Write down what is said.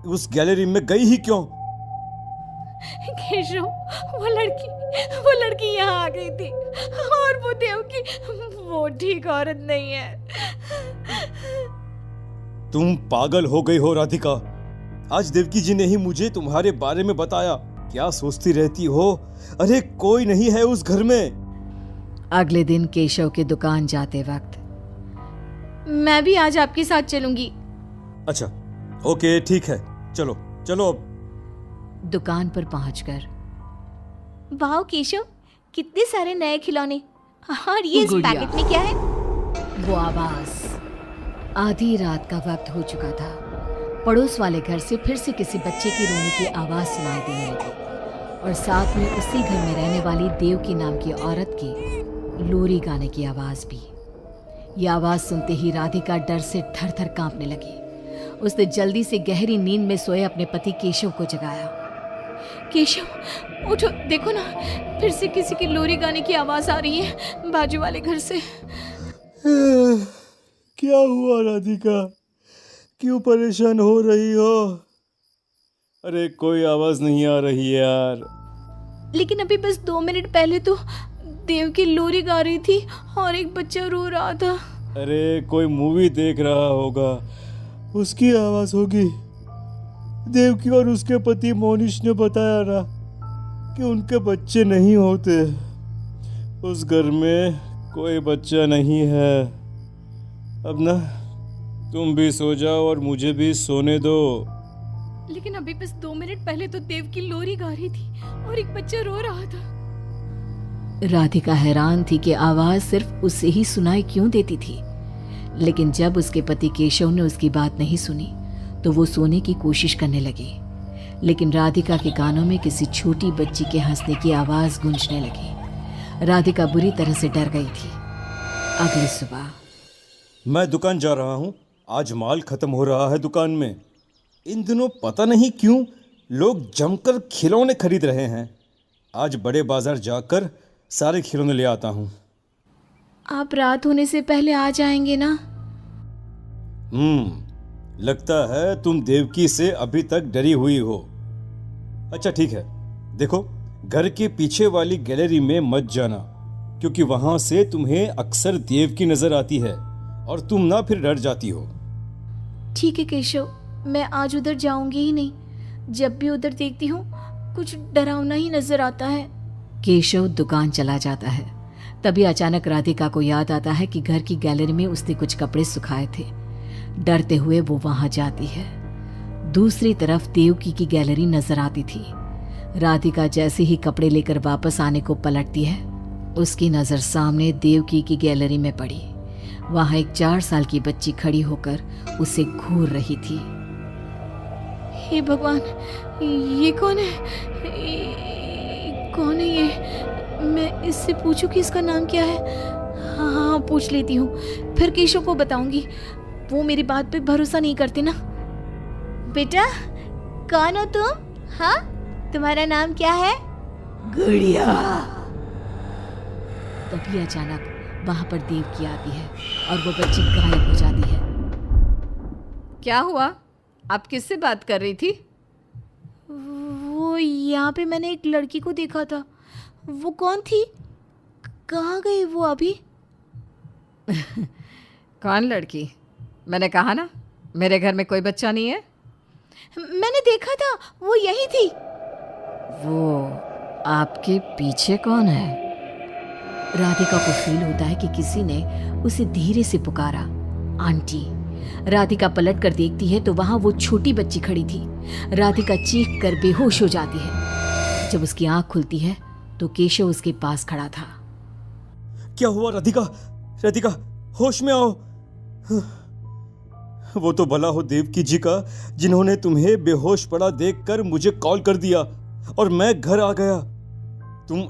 उस गैलरी में गई ही क्यों? केशव, वो लड़की यहाँ आ गई थी और वो देवकी, वो ठीक औरत नहीं है। तुम पागल हो गई हो राधिका। आज देवकी जी ने ही मुझे तुम्हारे बारे में बताया। क्या सोचती रहती हो? अरे कोई नहीं है उस घर में। अगले दिन केशव की दुकान जाते वक्त, मैं भी आज आपके साथ चलूंगी। अच्छा, ओके, ठीक है, चलो चलो अब। दुकान पर पहुंचकर, वाह केशव, कितने सारे नए खिलौने, और ये इस पैकेट में क्या है? वो आवाज। आधी रात का वक्त हो चुका था। पड़ोस वाले घर से फिर से किसी बच्चे की रोने की आवाज सुनाई देने लगी, और साथ में उसी घर में रहने वाली देवकी नाम की औरत की लोरी गाने की आवाज भी। ये आवाज सुनते ही राधिका डर से थर थर कांपने लगी। उसने जल्दी से गहरी नींद में सोए अपने पति केशव को जगाया। केशव उठो, देखो ना, फिर से किसी की लोरी गाने की आवाज आ रही है बाजू वाले घर से। क्या हुआ राधिका? क्यों परेशान हो रही हो? अरे कोई आवाज नहीं आ रही है यार। लेकिन अभी बस 2 मिनट पहले तो देव की लोरी गा रही थी और एक बच्चा रो रहा था। अरे कोई मूवी देख रहा होगा, उसकी आवाज होगी। देवकी और उसके पति मोनिश ने बताया ना कि उनके बच्चे नहीं होते। उस घर में कोई बच्चा नहीं है। अब ना तुम भी सो जाओ और मुझे भी सोने दो। लेकिन अभी बस 2 मिनट पहले तो देव की लोरी गा रही थी और एक बच्चा रो रहा था। राधिका हैरान थी कि आवाज सिर्फ उसे ही सुनाई क्यों देती थी। लेकिन जब उसके पति केशव ने उसकी बात नहीं सुनी तो वो सोने की कोशिश करने लगी। लेकिन राधिका के कानों में किसी छोटी बच्ची के हंसने की आवाज गूंजने लगी। राधिका बुरी तरह से डर गई थी। अगली सुबह, मैं दुकान जा रहा हूँ। आज माल खत्म हो रहा है दुकान में। इन दिनों पता नहीं क्यों लोग जमकर खिलौने खरीद रहे हैं। आज बड़े बाजार जाकर सारे खिलौने ले आता हूँ। आप रात होने से पहले आ जाएंगे ना? लगता है तुम देवकी से अभी तक डरी हुई हो। अच्छा ठीक है, देखो घर के पीछे वाली गैलरी में मत जाना, क्योंकि वहां से तुम्हें अक्सर देवकी नजर आती है और तुम ना फिर डर जाती हो। ठीक है केशव, मैं आज उधर जाऊंगी ही नहीं। जब भी उधर देखती हूँ कुछ डरावना ही नजर आता है। केशव दुकान चला जाता है। तभी अचानक राधिका को याद आता है कि घर की गैलरी में उसने कुछ कपड़े सुखाए थे। डरते हुए वो वहां जाती है। दूसरी तरफ देवकी की गैलरी नजर आती थी। राधिका जैसे ही कपड़े लेकर वापस आने को पलटती है, उसकी नजर सामने देवकी की गैलरी में पड़ी। वहां एक 4 साल की बच्ची खड़ी होकर उसे घूर रही थी। हे भगवान, ये कौन है? कौन है ये? मैं इससे पूछूं कि इसका नाम क्या है? हाँ, पूछ लेती हूँ, फिर केशव को बताऊंगी। वो मेरी बात पे भरोसा नहीं करते ना। बेटा, कौन हो तुम? हाँ, तुम्हारा नाम क्या है? गुड़िया। तभी अचानक वहां पर देवकी आती है और वो बच्ची गायब हो जाती है। क्या हुआ? आप किससे बात कर रही थी? वो यहाँ पे मैंने एक लड़की को देखा था। वो कौन थी? कहाँ गई वो अभी? कौन लड़की? मैंने कहा ना, मेरे घर में कोई बच्चा नहीं है। मैंने देखा था, वो यही थी। वो आपके पीछे कौन है? राधिका को फील होता है कि किसी ने उसे धीरे से पुकारा, आंटी। राधिका पलट कर देखती है तो वहां वो छोटी बच्ची खड़ी थी। राधिका चीख कर बेहोश हो जाती है। जब उसकी आंख खुलती है तो केशव उसके पास खड़ा था। क्या हुआ राधिका? राधिका, होश में आओ। वो तो भला हो देवकी जी का, जिन्होंने तुम्हें बेहोश पड़ा देखकर मुझे कॉल कर दिया और मैं घर आ गया। तुम